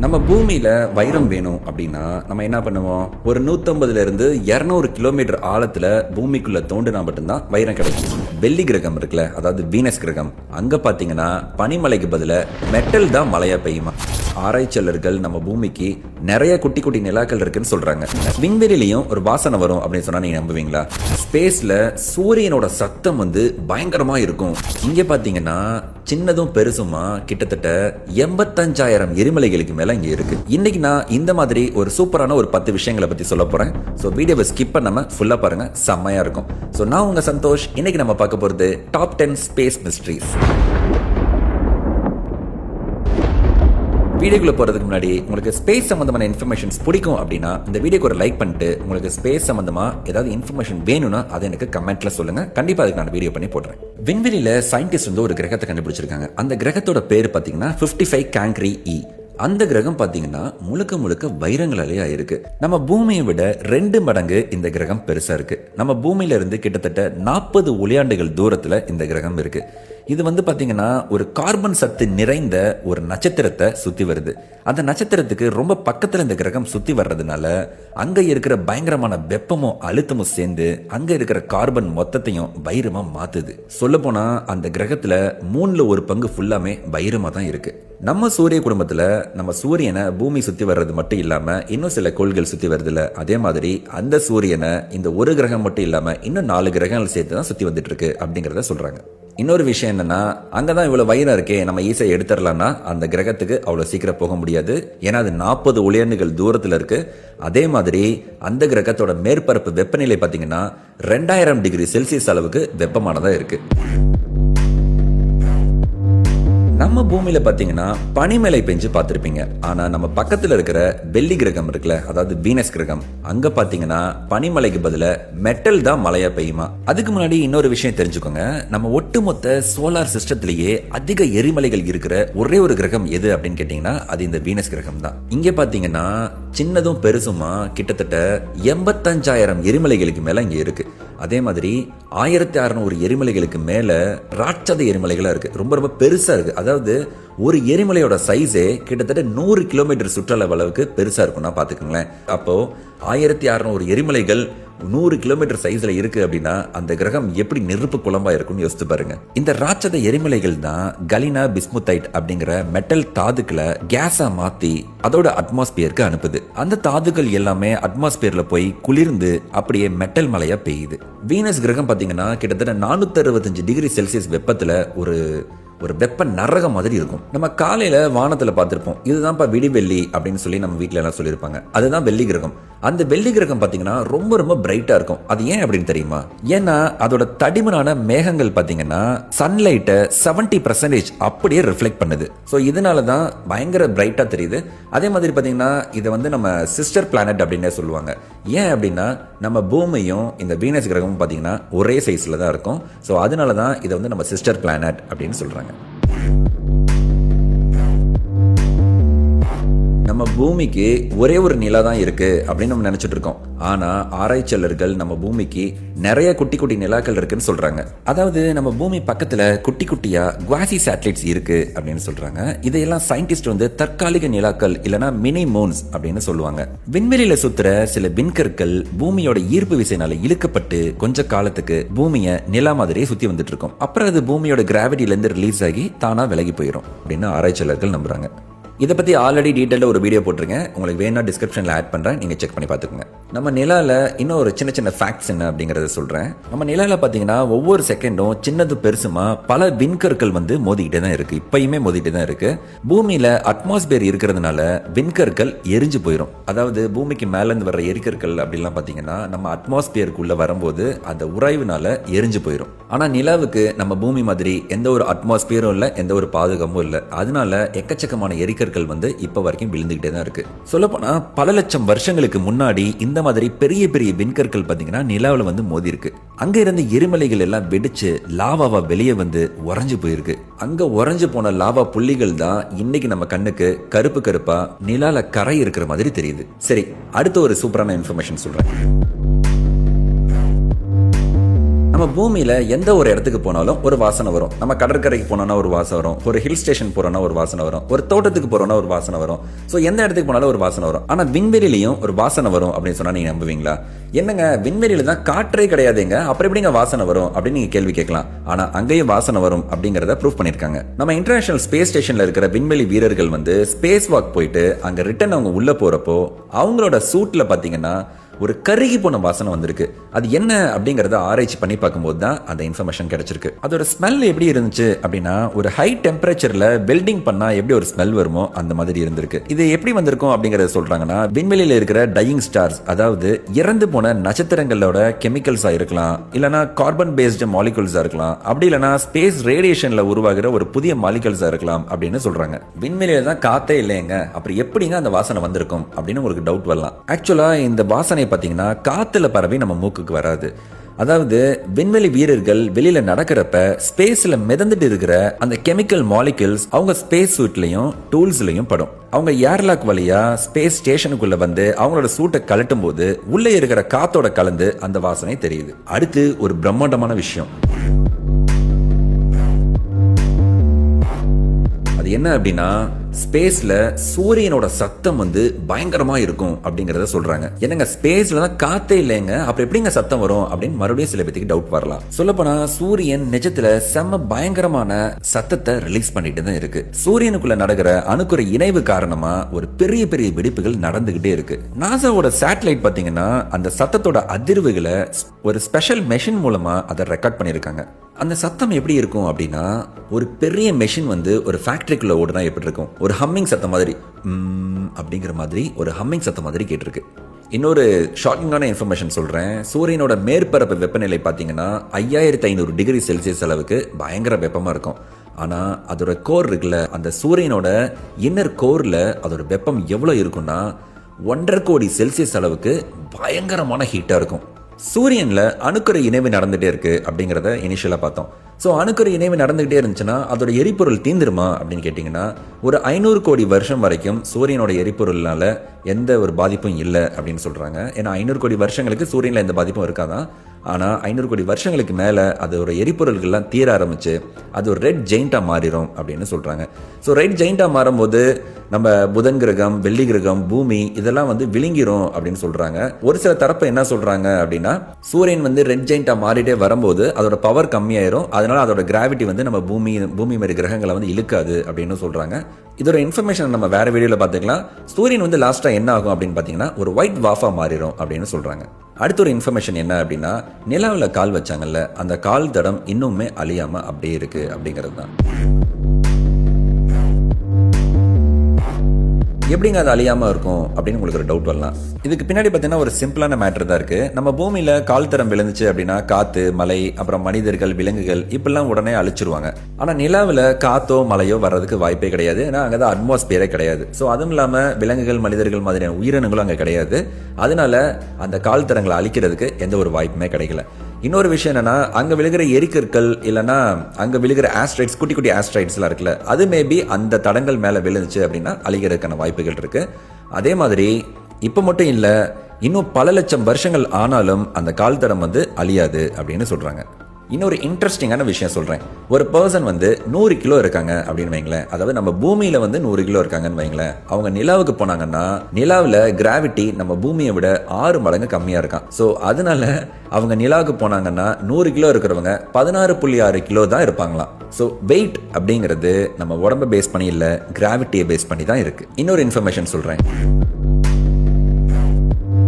நம்ம பூமியில வைரம் வேணும் அப்படின்னா நம்ம என்ன பண்ணுவோம்? ஒரு 150 இருந்து 200 கிலோமீட்டர் ஆழத்துல பூமிக்குள்ள தோண்டினா மட்டும்தான் வைரம் கிடைக்கும். வெள்ளி கிரகம் இருக்குல்ல, அதாவது வீனஸ் கிரகம், அங்க பாத்தீங்கன்னா பனிமலைக்கு பதில மெட்டல் தான் மழையா பெய்யுமா. ஆராய்ச்சியாளர்கள் நம்ம பூமிக்கு நிறைய குட்டி குட்டி நிலாக்கள் இருக்குன்னு சொல்றாங்க. விண்வெளியிலையும் ஒரு வாசனை வரும் அப்படின்னு சொன்னா நீங்க நம்புவீங்களா? ஸ்பேஸ்ல சூரியனோட சத்தம் பயங்கரமா இருக்கும். இங்க பாத்தீங்கன்னா சின்னதும் பெருசுமா கிட்டத்தட்ட 85,000 எரிமலைகளுக்கு மேல இங்க இருக்கு. இன்னைக்கு நான் இந்த மாதிரி ஒரு சூப்பரான ஒரு 10 விஷயங்களை பத்தி சொல்ல போறேன். சோ வீடியோவை ஸ்கிப் பண்ணாம ஃபுல்லா பாருங்க, செம்மையா இருக்கும். சோ நான் உங்க சந்தோஷ். இன்னைக்கு நம்ம பார்க்க போறது டாப் 10 ஸ்பேஸ் மிஸ்ட்ரீஸ். வீடியோக்குள்ள போறதுக்கு முன்னாடி உங்களுக்கு ஸ்பேஸ் சம்பந்தமான இன்ஃபர்மேஷன்ஸ் பிடிக்கும் அப்படின்னா இந்த வீடியோக்கு ஒரு லைக் பண்ணிட்டு, உங்களுக்கு ஸ்பேஸ் சம்பந்தமா ஏதாவது இன்ஃபர்மேஷன் வேணும்னா அதை எனக்கு கமெண்ட்ல சொல்லுங்க. கண்டிப்பா அதுக்கு நான் வீடியோ பண்ணி போடுறேன். விண்வெளியில சயின்டிஸ்ட் ஒரு கிரகத்தை கண்டுபிடிச்சிருக்காங்க. அந்த கிரகத்தோட பேர் பாத்தீங்கன்னா 55 கேங்க்ரி இ. அந்த கிரகம் பாத்தீங்கன்னா முழுக்க முழுக்க வைரங்களாலேயே இருக்கு. நம்ம பூமியை விட 2 மடங்கு இந்த கிரகம் பெருசா இருக்கு. நம்ம பூமியில இருந்து கிட்டத்தட்ட 40 ஒளியாண்டுகள் தூரத்துல இந்த கிரகம் இருக்கு. இது பாத்தீங்கன்னா ஒரு கார்பன் சத்து நிறைந்த ஒரு நட்சத்திரத்தை சுத்தி வருது. அந்த நட்சத்திரத்துக்கு ரொம்ப பக்கத்துல இந்த கிரகம் சுத்தி வர்றதுனால அங்க இருக்கிற பயங்கரமான வெப்பமும் அழுத்தமும் சேர்ந்து அங்க இருக்கிற கார்பன் மொத்தத்தையும் வைரமா மாத்துது. சொல்ல போனா அந்த கிரகத்துல 1/3 பங்கு ஃபுல்லாமே வைரமா தான் இருக்கு. நம்ம சூரிய குடும்பத்துல நம்ம சூரியனை பூமி சுத்தி வர்றது மட்டும் இல்லாம இன்னும் சில கோள்கள் சுத்தி வருதுல, அதே மாதிரி அந்த சூரியனை இந்த ஒரு கிரகம் மட்டும் இல்லாம இன்னும் 4 கிரகங்கள் சேர்த்து தான் சுத்தி வந்துட்டு இருக்கு அப்படிங்கறத சொல்றாங்க. இன்னொரு விஷயம் என்னன்னா, அங்கதான் இவ்வளவு வைரம் இருக்கே, நம்ம ஈஸியா எடுத்துடலாம்னா அந்த கிரகத்துக்கு அவ்வளவு சீக்கிரம் போக முடியாது. ஏன்னா அது 40 ஒளியாண்டுகள் தூரத்துல இருக்கு. அதே மாதிரி அந்த கிரகத்தோட மேற்பரப்பு வெப்பநிலை பாத்தீங்கன்னா 2000 டிகிரி செல்சியஸ் அளவுக்கு வெப்பமானதா இருக்கு. நம்ம பூமியில பாத்தீங்கன்னா பனிமலை பெஞ்சு பார்த்திருப்பீங்க. ஆனா நம்ம பக்கத்துல இருக்கிற வெள்ளி கிரகம் இருக்குல்ல, அதாவது வீனஸ் கிரகம், அங்க பாத்தீங்கன்னா பனிமலைக்கு பதில மெட்டல் தான் மழையா பெய்யுமா. அதுக்கு முன்னாடி இன்னொரு விஷயம் தெரிஞ்சுக்கோங்க. நம்ம ஒட்டுமொத்த சோலார் சிஸ்டத்திலேயே அதிக எரிமலைகள் இருக்கிற ஒரே ஒரு கிரகம் எது அப்படின்னு கேட்டீங்கன்னா அது இந்த வீனஸ் கிரகம் தான். இங்க பாத்தீங்கன்னா சின்னதும் பெருசுமா கிட்டத்தட்ட 85,000 எரிமலைகளுக்கு மேல இங்க இருக்கு. அதே மாதிரி 1600 எரிமலைகளுக்கு மேல ராட்சத எரிமலைகளா இருக்கு. ரொம்ப ரொம்ப பெருசா இருக்கு. அதாவது ஒரு எரிமலையோட சைஸே கிட்டத்தட்ட 100 கிலோமீட்டர் சுற்றளவு அளவுக்கு பெருசா இருக்கும்னா பாத்துக்கோங்களேன். அப்போ 1600 எரிமலைகள் 100 கிலோமீட்டர் சைஸ்ல இருக்கு அப்படின்னா அந்த கிரகம் எப்படி நெருப்பு குழம்பா இருக்கும்னு யோசிச்சு பாருங்க. இந்த ராட்சத எரிமலைகள் தான் கலினா பிஸ்முத்தைட் அப்படிங்கிற மெட்டல் தாதுக்களை கேஸா மாத்தி அதோட அட்மாஸ்பியருக்கு அனுப்புது. அந்த தாதுக்கள் எல்லாமே அட்மாஸ்பியர்ல போய் குளிர்ந்து அப்படியே மெட்டல் மலையா பெய்யுது. வீனஸ் கிரகம் பாத்தீங்கன்னா கிட்டத்தட்ட 465 டிகிரி செல்சியஸ் வெப்பத்துல ஒரு வெப்ப நரகம் மாதிரி இருக்கும். நம்ம காலையில வானத்துல பார்த்திருப்போம், இதுதான்ப்பா விடிவெள்ளி அப்படின்னு சொல்லி நம்ம வீட்டுல எல்லாம் சொல்லியிருப்பாங்க. அதுதான் வெள்ளி கிரகம். அந்த வெள்ளி கிரகம் பாத்தீங்கன்னா ரொம்ப ரொம்ப பிரைட்டா இருக்கும். அது ஏன் அப்படின்னு தெரியுமா? ஏன்னா அதோட தடிமனான மேகங்கள் பாத்தீங்கன்னா சன்லைட்டை 70% அப்படியே ரிஃப்ளெக்ட் பண்ணுது. ஸோ இதனாலதான் பயங்கர பிரைட்டா தெரியுது. அதே மாதிரி பாத்தீங்கன்னா இதை நம்ம சிஸ்டர் பிளானட் அப்படின்னே சொல்லுவாங்க. ஏன் அப்படின்னா நம்ம பூமியும் இந்த வீனஸ் கிரகமும் பாத்தீங்கன்னா ஒரே சைஸ்ல தான் இருக்கும். ஸோ அதனாலதான் இதை நம்ம சிஸ்டர் பிளானட் அப்படின்னு சொல்றாங்க. நம்ம பூமிக்கு ஒரே ஒரு நிலா தான் இருக்கு அப்படின்னு நம்ம நினைச்சிட்டு இருக்கோம். ஆனா ஆராய்ச்சியாளர்கள் நம்ம பூமிக்கு நிறைய குட்டி குட்டி நிலாக்கள் இருக்குன்னு சொல்றாங்க. அதாவது நம்ம பூமி பக்கத்துல குட்டி குட்டியா குவாசி சேட்டலைட்ஸ் இருக்கு அப்படின்னு சொல்றாங்க. இதையெல்லாம் சயின்டிஸ்ட் தற்காலிக நிலாக்கள் இல்லனா மினி மூன்ஸ் அப்படின்னு சொல்லுவாங்க. விண்வெளியில சுத்துற சில விண்கற்கள் பூமியோட ஈர்ப்பு விசையினால இழுக்கப்பட்டு கொஞ்ச காலத்துக்கு பூமியை நிலா மாதிரியே சுத்தி வந்துட்டு இருக்கும். அப்புறம் அது பூமியோட கிராவிட்டில இருந்து ரிலீஸ் ஆகி தானா விலகி போயிடும் அப்படின்னு ஆராய்ச்சியாளர்கள் நம்புறாங்க. இதை பத்தி ஆல்ரெடி டீட்டெயிலாக ஒரு வீடியோ போட்டிருக்கேன். உங்களுக்கு வேணா டிஸ்கிரிப்ஷன்ல ஆட் பண்றேன், நீங்க செக் பண்ணி பார்த்துக்கோங்க. நம்ம நிலால இன்னும் ஒரு சின்ன சின்ன ஃபேக்ட்ஸ் என்ன அப்படிங்கறத சொல்றேன். நம்ம நிலால பாத்தீங்கன்னா ஒவ்வொரு செகண்டும் சின்னது பெருசுமா பல விண்கற்கள் மோதிக்கிட்டே தான் இருக்கு. இப்பயுமே மோதிக்கிட்டே தான் இருக்கு. பூமியில அட்மாஸ்பியர் இருக்கிறதுனால விண்கற்கள் எரிஞ்சு போயிடும். அதாவது பூமிக்கு மேல இருந்து வர்ற எரிக்கற்கள் அப்படிலாம் பாத்தீங்கன்னா நம்ம அட்மாஸ்பியருக்குள்ள வரும்போது அந்த உராய்வுனால எரிஞ்சு போயிடும். ஆனா நிலாவுக்கு நம்ம பூமி மாதிரி எந்த ஒரு அட்மாஸ்பியரும் இல்ல, எந்த ஒரு பாதுகாப்பும் இல்ல. அதனால எக்கச்சக்கமான எரிக்கற்கள் இப்ப வரைக்கும் விழுந்துகிட்டே தான் இருக்கு. சொல்லப்போனா பல லட்சம் வருஷங்களுக்கு முன்னாடி இந்த மாதிரி பெரிய பெரிய விண்கற்கள் பாத்தீங்கன்னா நிலாவுல மோதி இருக்கு. அங்க இருந்த எரிமலைகள் எல்லாம் வெடிச்சு லாவாவா வெளியே உறைஞ்சு போயிருக்கு. அங்க உறைஞ்சு போன லாவா புள்ளிகள் தான் இன்னைக்கு நம்ம கண்ணுக்கு கருப்பு கருப்பா நிலால கரை இருக்கிற மாதிரி தெரியுது. சரி, அடுத்த ஒரு சூப்பரான இன்ஃபர்மேஷன் சொல்றேன். நம்ம பூமியில எந்த ஒரு இடத்துக்கு போனாலும் ஒரு வாசனை வரும். நம்ம கடற்கரைக்கு போனோம்னா ஒரு வாசனை வரும், ஒரு ஹில் ஸ்டேஷன் போறோம்னா ஒரு வாசனை வரும், ஒரு தோட்டத்துக்கு போறோம்னா ஒரு வாசனை வரும். ஸோ எந்த இடத்துக்கு போனாலும் ஒரு வாசனை வரும். ஆனா விண்வெளியிலையும் ஒரு வாசனை வரும் அப்படின்னு சொன்னா நீங்க நம்புவீங்களா? என்னங்க விண்வெளியில தான் காற்றே கிடையாதுங்க, அப்புறம் எப்படிங்க வாசனை வரும் அப்படின்னு நீங்க கேள்வி கேட்கலாம். ஆனா அங்கேயும் வாசனை வரும் அப்படிங்கறத ப்ரூவ் பண்ணிருக்காங்க. நம்ம இன்டர்நேஷனல் ஸ்பேஸ் ஸ்டேஷன்ல இருக்கிற விண்வெளி வீரர்கள் ஸ்பேஸ் வாக் போயிட்டு அங்க ரிட்டர்ன் அவங்க உள்ள போறப்போ அவங்களோட சூட்ல பாத்தீங்கன்னா ஒரு கருகி போன வாசனை வந்திருக்கு. அது என்ன அப்படிங்கறத ஆராய்ச்சி பண்ணி பார்க்கும்போது தான் அந்த இன்ஃபர்மேஷன் கிடைச்சிருக்கு. அதோட ஸ்மெல் எப்படி இருந்துச்சு அப்படின்னா, ஒரு ஹை டெம்பரேச்சர்ல வெல்டிங் பண்ணா எப்படி ஒரு ஸ்மெல் வருமோ அந்த மாதிரி இருந்திருக்கு. இது எப்படி வந்திருக்கும் அப்படிங்கறத சொல்றாங்கன்னா, விண்வெளியில இருக்கிற டையிங் ஸ்டார்ஸ், அதாவது இறந்து போன நட்சத்திரங்களோட கெமிக்கல்ஸா இருக்கலாம், இல்லனா கார்பன் பேஸ்டு மாலிகுல்ஸா இருக்கலாம், அப்படி இல்லனா ஸ்பேஸ் ரேடியேஷன்ல உருவாகிற ஒரு புதிய மாலிகுல்ஸா இருக்கலாம் அப்படின்னு சொல்றாங்க. விண்வெளியில தான் காத்தே இல்லைங்க, அப்புறம் எப்படிங்க அந்த வாசனை வந்திருக்கும் அப்படின்னு உங்களுக்கு டவுட் வரலாம். ஆக்சுவலா இந்த வாசனை பாத்தீங்கன்னா காத்துல பரவி நம்ம மூக்குக்கு வராது. அதாவது விண்வெளி வீரர்கள் வெளியில நடக்கிறப்ப ஸ்பேஸ்ல மிதந்துட்டு இருக்கிற அந்த கெமிக்கல் மாலிகுல்ஸ் அவங்க ஸ்பேஸ் சூட்லயும் டூல்ஸ்லயும் படும். அவங்க ஏர்லாக் வழியா ஸ்பேஸ் ஸ்டேஷனுக்குள்ள அவங்களோட சூட்டை கழட்டும் போது உள்ள இருக்கிற காத்தோட கலந்து அந்த வாசனை தெரியுது. அடுத்து ஒரு பிரம்மாண்டமான விஷயம், அது என்ன அப்படின்னா, ஸ்பேஸ்ல சூரியனோட சத்தம் பயங்கரமா இருக்கும் அப்படிங்கறத சொல்றாங்க. என்னங்க ஸ்பேஸ்ல தான் காத்தே இல்லைங்க, அப்புறம் எப்படிங்க சத்தம் வரும் அப்படின்னு மறுபடியும் சில பேருக்கு டவுட் வரலாம். சொல்லப்போனா சூரியன் நிஜத்துல செம்ம பயங்கரமான சத்தத்தை ரிலீஸ் பண்ணிட்டு தான் இருக்கு. சூரியனுக்குள்ள நடக்கிற அணுக்குறை இணைவு காரணமா ஒரு பெரிய பெரிய வெடிப்புகள் நடந்துகிட்டே இருக்கு. நாசாவோட சேட்டலைட் பாத்தீங்கன்னா அந்த சத்தத்தோட அதிர்வுகளை ஒரு ஸ்பெஷல் மெஷின் மூலமா அதை ரெக்கார்ட் பண்ணிருக்காங்க. அந்த சத்தம் எப்படி இருக்கும் அப்படின்னா, ஒரு பெரிய மெஷின் ஒரு ஃபேக்டரிக்குள்ள ஓடுனா எப்படி இருக்கும், ஒரு ஹம்மிங் சத்தம் மாதிரி, அப்படிங்கிற மாதிரி ஒரு ஹம்மிங் சத்தம் மாதிரி கேட்டிருக்கு. இன்னொரு ஷாக்கிங்கான இன்ஃபர்மேஷன் சொல்றேன். சூரியனோட மேற்பரப்பு வெப்பநிலை பார்த்தீங்கன்னா 5500 டிகிரி செல்சியஸ் அளவுக்கு பயங்கர வெப்பமா இருக்கும். ஆனா அதோட கோர் இருக்குல்ல, அந்த சூரியனோட இன்னர் கோர்ல அதோட வெப்பம் எவ்வளவு இருக்கும்னா 1.5 கோடி செல்சியஸ் அளவுக்கு பயங்கரமான ஹீட்டா இருக்கும். சூரியன்ல அணுக்கரு இணைவு நடந்துட்டே இருக்கு அப்படிங்கறத இனிஷியலா பார்த்தோம். ஸோ அணுக்கரு இணைவு நடந்துகிட்டே இருந்துச்சுன்னா அதோட எரிபொருள் தீந்துருமா அப்படின்னு கேட்டிங்கன்னா, ஒரு 500 கோடி வருஷம் வரைக்கும் சூரியனோட எரிபொருள்னால எந்த ஒரு பாதிப்பும் இல்லை அப்படின்னு சொல்றாங்க. ஏன்னா 500 கோடி வருஷங்களுக்கு சூரியன்ல எந்த பாதிப்பும் இருக்காதான். ஆனால் 500 கோடி வருஷங்களுக்கு மேலே அதோட எரிபொருள்கள்லாம் தீர ஆரம்பிச்சு அது ஒரு ரெட் ஜெயிண்டா மாறிடும் அப்படின்னு சொல்றாங்க. ஸோ ரெட் ஜெயிண்டா மாறும்போது நம்ம புதன் கிரகம், வெள்ளி கிரகம், பூமி இதெல்லாம் விழுங்கிரும் அப்படின்னு சொல்றாங்க. ஒரு சில தரப்பு என்ன சொல்றாங்க அப்படின்னா, சூரியன் ரெட் ஜெயிண்டா மாறிட்டே வரும்போது அதோட பவர் கம்மியாயிரும், அதனால அதோட கிராவிட்டி நம்ம பூமி மாதிரி கிரகங்களை இழுக்காது அப்படின்னு சொல்றாங்க. இதோட இன்ஃபர்மேஷன் நம்ம வேற வீடியோல பார்த்துக்கலாம். சூரியன் லாஸ்டா என்ன ஆகும் அப்படின்னு பார்த்தீங்கன்னா ஒரு ஒயிட் வாஃபா மாறிடும் அப்படின்னு சொல்றாங்க. அடுத்த ஒரு இன்ஃபர்மேஷன் என்ன அப்படின்னா, நிலாவில் கால் வச்சாங்கல்ல, அந்த கால் தடம் இன்னுமே அழியாம அப்படியே இருக்கு அப்படிங்கிறது தான். எப்படிங்க அது அழியாம இருக்கும் அப்படின்னு உங்களுக்கு ஒரு டவுட் வரலாம். இதுக்கு பின்னாடி பார்த்தீங்கன்னா ஒரு சிம்பிளான மேட்டர் தான் இருக்கு. நம்ம பூமியில கால் தரம் விழுந்துச்சு அப்படின்னா காத்து, மலை, அப்புறம் மனிதர்கள், விலங்குகள் இப்பெல்லாம் உடனே அழிச்சிருவாங்க. ஆனா நிலாவில் காத்தோ மலையோ வர்றதுக்கு வாய்ப்பே கிடையாது. ஏன்னா அங்கதான் அட்மாஸ்பியரே கிடையாது. ஸோ அதுவும் இல்லாம விலங்குகள், மனிதர்கள் மாதிரியான உயிரினங்களும் அங்க கிடையாது. அதனால அந்த கால் தரங்களை அழிக்கிறதுக்கு எந்த ஒரு வாய்ப்புமே கிடைக்கல. இன்னொரு விஷயம் என்னன்னா, அங்க விழுகிற எரிக்கற்கள் இல்லைன்னா அங்க விழுகிற ஆஸ்ட்ராய்ட்ஸ், குட்டி குட்டி ஆஸ்ட்ராய்ட்ஸ் எல்லாம் இருக்குல்ல, அது மேபி அந்த தடங்கள் மேல விழுந்துச்சு அப்படின்னா அழிகிறதுக்கான வாய்ப்புகள் இருக்கு. அதே மாதிரி இப்ப மட்டும் இல்ல, இன்னும் பல லட்சம் வருஷங்கள் ஆனாலும் அந்த கால் தடம் அழியாது அப்படின்னு சொல்றாங்க. இன்னொரு இன்ட்ரெஸ்டிங்கான விஷயம் சொல்றேன். ஒரு பர்சன் 100 கிலோ இருக்காங்க அப்படின்னு வைங்களேன், அதாவது நம்ம பூமியில 100 கிலோ இருக்காங்கன்னு வைங்களேன். அவங்க நிலாவுக்கு போனாங்கன்னா நிலாவில் கிராவிட்டி நம்ம பூமியை விட 6 மடங்கு கம்மியா இருக்கான். ஸோ அதனால அவங்க நிலாவுக்கு போனாங்கன்னா 100 கிலோ இருக்கிறவங்க 16.6 கிலோ தான் இருப்பாங்களாம். ஸோ வெயிட் அப்படிங்கிறது நம்ம உடம்பை பேஸ் பண்ணி இல்லை, கிராவிட்டியை பேஸ் பண்ணி தான் இருக்கு. இன்னொரு இன்ஃபர்மேஷன் சொல்றேன்.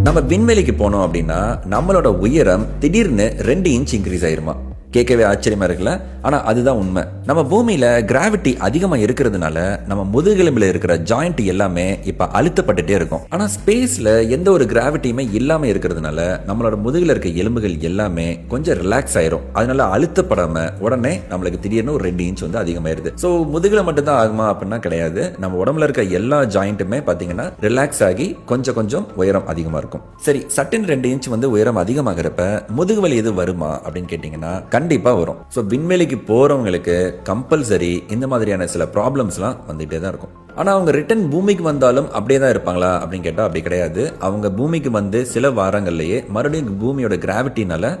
நம்ம விண்வெளிக்கு போனோம் அப்படின்னா நம்மளோட உயரம் திடீர்னு 2 இன்ச் இன்க்ரீஸ் ஆயிருமா. கேட்கவே ஆச்சரியமா இருக்குல்ல, ஆனா அதுதான் உண்மை. நம்ம பூமியில கிராவிட்டி அதிகமா இருக்கிறதுனால நம்ம முதுகெலும்புல இருக்கிற ஜாயிண்ட் எல்லாமே இப்ப அழுத்தப்பட்டுட்டே இருக்கும். ஆனா ஸ்பேஸ்ல எந்த ஒரு கிராவிட்டியுமே இல்லாம இருக்கிறதுனால நம்மளோட முதுகுல இருக்க எலும்புகள் எல்லாமே கொஞ்சம் ரிலாக்ஸ் ஆயிரும். அதனால அழுத்தப்படாம உடனே நம்மளுக்கு திடீர்னு ஒரு 2 இன்ச் அதிகமாயிருது. ஸோ முதுகுல மட்டும் தான் ஆகுமா அப்படின்னா கிடையாது. நம்ம உடம்புல இருக்க எல்லா ஜாயிண்ட்டுமே பாத்தீங்கன்னா ரிலாக்ஸ் ஆகி கொஞ்சம் கொஞ்சம் உயரம் அதிகமா இருக்கும். சரி, சட்டின் 2 இன்ச் உயரம் அதிகமாகிறப்ப முதுகு வலி எது வருமா அப்படின்னு கேட்டீங்கன்னா கண்டிப்பா வரும். ஸோ விண்வெளிக்கு போறவங்களுக்கு கம்பல்சரி இந்த மாதிரியான சில ப்ராப்ளம்ஸ்லாம் வந்துகிட்டே தான் இருக்கும். ஆனா அவங்க ரிட்டர்ன் பூமிக்கு வந்தாலும் அப்படியே தான் இருப்பாங்களா அப்படின்னு கேட்டா அப்படி கிடையாது. அவங்க பூமிக்கு சில வாரங்கள்லயே மறுபடியும் பூமியோட கிராவிட்டினால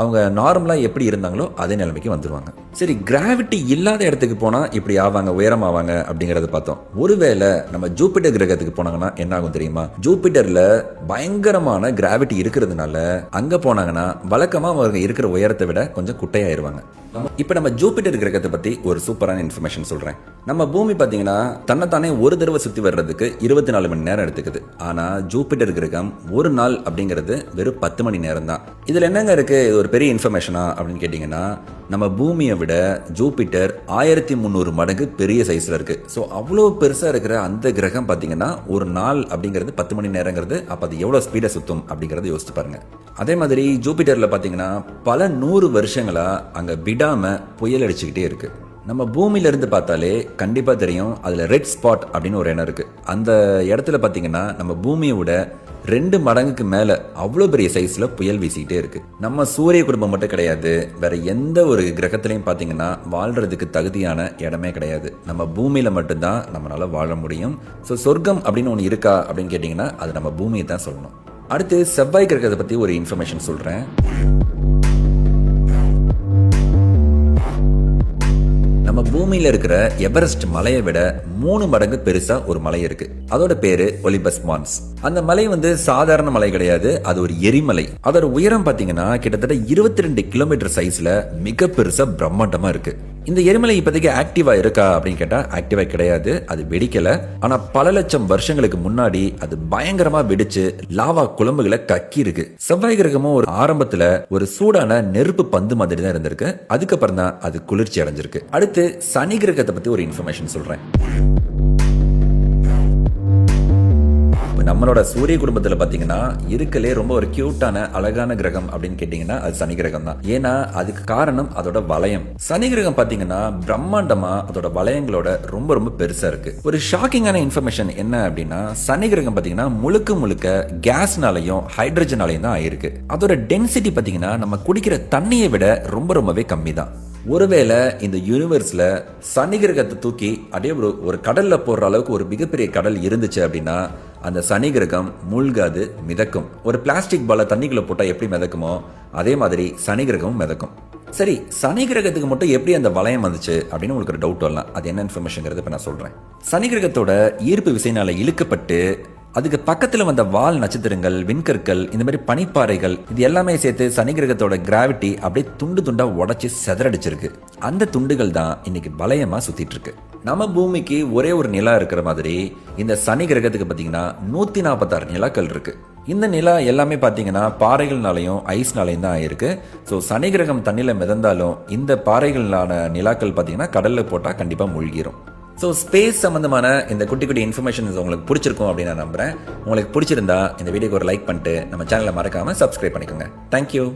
அவங்க நார்மலாக எப்படி இருந்தாங்களோ அதே நிலைமைக்கு வந்துடுவாங்க. சரி, கிராவிட்டி இல்லாத இடத்துக்கு போனால் இப்படி ஆவாங்க, உயரம் ஆவாங்க அப்படிங்கிறத பார்த்தோம். ஒருவேளை நம்ம ஜூபிட்டர் கிரகத்துக்கு போனாங்கன்னா என்ன ஆகும் தெரியுமா? ஜூபிட்டரில் பயங்கரமான கிராவிட்டி இருக்கிறதுனால அங்கே போனாங்கன்னா வழக்கமாக அவங்க இருக்கிற உயரத்தை விட கொஞ்சம் குட்டையாயிருவாங்க. இப்போ நம்ம ஜூபிட்டர் கிரகத்தை பற்றி ஒரு சூப்பரான இன்ஃபர்மேஷன் சொல்கிறேன். நம்ம பூமி பார்த்தீங்கன்னா தன்னைத்தானே ஒரு தடவை சுற்றி வர்றதுக்கு 24 மணி நேரம் எடுத்துக்குது. ஆனால் ஜூபிட்டர் கிரகம் ஒரு நாள் அப்படிங்கிறது வெறும் 10 மணி நேரம் தான். இதில் என்னங்க இருக்குது, இது ஒரு பெரிய இன்ஃபர்மேஷனா அப்படின்னு கேட்டிங்கன்னா, நம்ம பூமியை விட ஜூபிட்டர் 1300 மடங்கு பெரிய சைஸில் இருக்குது. ஸோ அவ்வளோ பெருசாக இருக்கிற அந்த கிரகம் பார்த்தீங்கன்னா ஒரு நாள் அப்படிங்கிறது 10 மணி நேரங்கிறது, அப்போ அது எவ்வளோ ஸ்பீடை சுற்றும் அப்படிங்கிறத யோசிச்சு பாருங்க. அதே மாதிரி ஜூபிட்டரில் பார்த்தீங்கன்னா பல 100 வருஷங்களாக அங்கே விடாமல் புயல் அடிச்சுக்கிட்டே இருக்குது. நம்ம பூமியிலிருந்து பார்த்தாலே கண்டிப்பாக தெரியும், அதில் ரெட் ஸ்பாட் அப்படின்னு ஒரு இடம் இருக்குது. அந்த இடத்துல பார்த்தீங்கன்னா நம்ம பூமியை விட 2 மடங்குக்கு மேலே அவ்வளோ பெரிய சைஸில் புயல் வீசிக்கிட்டே இருக்குது. நம்ம சூரிய குடும்பம் மட்டும் கிடையாது, வேற எந்த ஒரு கிரகத்திலையும் பார்த்தீங்கன்னா வாழ்கிறதுக்கு தகுதியான இடமே கிடையாது. நம்ம பூமியில் மட்டும்தான் நம்மளால் வாழ முடியும். ஸோ சொர்க்கம் அப்படின்னு ஒன்று இருக்கா அப்படின்னு கேட்டிங்கன்னா அது நம்ம பூமியை தான் சொல்லணும். அடுத்து செவ்வாய் கிரகத்தை பற்றி ஒரு இன்ஃபர்மேஷன் சொல்கிறேன். நம்ம பூமியில இருக்கிற எவரெஸ்ட் மலையை விட 3 மடங்கு பெருசா ஒரு மலை இருக்கு. அதோட பேரு ஒலிம்பஸ் மான்ஸ். அந்த மலை சாதாரண மலை கிடையாது, அது ஒரு எரிமலை. அதோட உயரம் பாத்தீங்கன்னா கிட்டத்தட்ட 22 கிலோமீட்டர் சைஸ்ல மிக பெருசா பிரம்மாண்டமா இருக்கு. இந்த எரிமலை இப்போதைக்கு ஆக்டிவா இருக்கா அப்படின்னு கேட்டா ஆக்டிவா கிடையாது, அது வெடிக்கல. ஆனா பல லட்சம் வருஷங்களுக்கு முன்னாடி அது பயங்கரமா வெடிச்சு லாவா குழம்புகளை கக்கி இருக்கு. செவ்வாய் கிரகமும் ஒரு ஆரம்பத்துல ஒரு சூடான நெருப்பு பந்து மாதிரி தான் இருந்திருக்கு. அதுக்கப்புறம் தான் அது குளிர்ச்சி அடைஞ்சிருக்கு. அடுத்து சனி கிரகத்தை பத்தி ஒரு இன்ஃபர்மேஷன் சொல்றேன். நம்மளோட சூரிய குடும்பத்தில் பார்த்தீங்கன்னா இருக்கலே ரொம்ப ஒரு கியூட்டான அழகான கிரகம் அப்படின்னு கேட்டிங்கன்னா அது சனி கிரகம் தான். ஏன்னா அதுக்கு காரணம் அதோட வளையம். சனி கிரகம் பார்த்தீங்கன்னா பிரம்மாண்டமா அதோட வளையங்களோட ரொம்ப ரொம்ப பெருசா இருக்கு. ஒரு ஷாக்கிங்கான இன்ஃபர்மேஷன் என்ன அப்படின்னா, சனி கிரகம் பார்த்தீங்கன்னா முழுக்க முழுக்க கேஸ்னாலையும் ஹைட்ரஜனாலையும் தான் ஆயிருக்கு. அதோட டென்சிட்டி பார்த்தீங்கன்னா நம்ம குடிக்கிற தண்ணியை விட ரொம்ப ரொம்பவே கம்மி தான். ஒருவேளை இந்த யூனிவர்ஸ்ல சனி கிரகத்தை தூக்கி அப்படியே ஒரு கடல்ல போடுற அளவுக்கு ஒரு மிகப்பெரிய கடல் இருந்துச்சு அப்படின்னா அந்த சனி கிரகம் மூழ்காது, மிதக்கும். ஒரு பிளாஸ்டிக் பாலை தண்ணிக்குள்ள போட்டா எப்படி மிதக்குமோ அதே மாதிரி சனி கிரகமும் மிதக்கும். சரி, சனி கிரகத்துக்கு மட்டும் எப்படி அந்த வளையம் வந்துச்சு அப்படின்னு உங்களுக்கு ஒரு டவுட் வரலாம். அது என்ன இன்ஃபர்மேஷன் இப்ப நான் சொல்றேன். சனி கிரகத்தோட ஈர்ப்பு விசையினால இழுக்கப்பட்டு அதுக்கு பக்கத்துல வந்த வால் நட்சத்திரங்கள், விண்கற்கள், இந்த மாதிரி பனிப்பாறைகள், இது எல்லாமே சேர்த்து சனி கிரகத்தோட கிராவிட்டி அப்படியே துண்டு துண்டா உடைச்சு செதறடிச்சிருக்கு. அந்த துண்டுகள் தான் இன்னைக்கு வளையமா சுத்திட்டு இருக்கு. நம்ம பூமிக்கு ஒரே ஒரு நிலா இருக்கிற மாதிரி இந்த சனி கிரகத்துக்கு பாத்தீங்கன்னா 146 நிலாக்கள் இருக்கு. இந்த நிலா எல்லாமே பாத்தீங்கன்னா பாறைகள்னாலையும் ஐஸ்னாலையும் தான் ஆயிருக்கு. ஸோ சனி கிரகம் தண்ணியில மிதந்தாலும் இந்த பாறைகளான நிலாக்கள் பாத்தீங்கன்னா கடல்ல போட்டா கண்டிப்பா மூழ்கிரும். ஸோ ஸ்பேஸ் சம்மந்தமான இந்த குட்டி குட்டி இன்ஃபர்மேஷன்ஸ் உங்களுக்கு பிடிச்சிருக்கும் அப்படின்னு நான் நம்புறேன். உங்களுக்கு பிடிச்சிருந்தா இந்த வீடியோக்கு ஒரு லைக் பண்ணிட்டு நம்ம சேனலை மறக்காம சப்ஸ்கிரைப் பண்ணிக்கோங்க. தேங்க்யூ.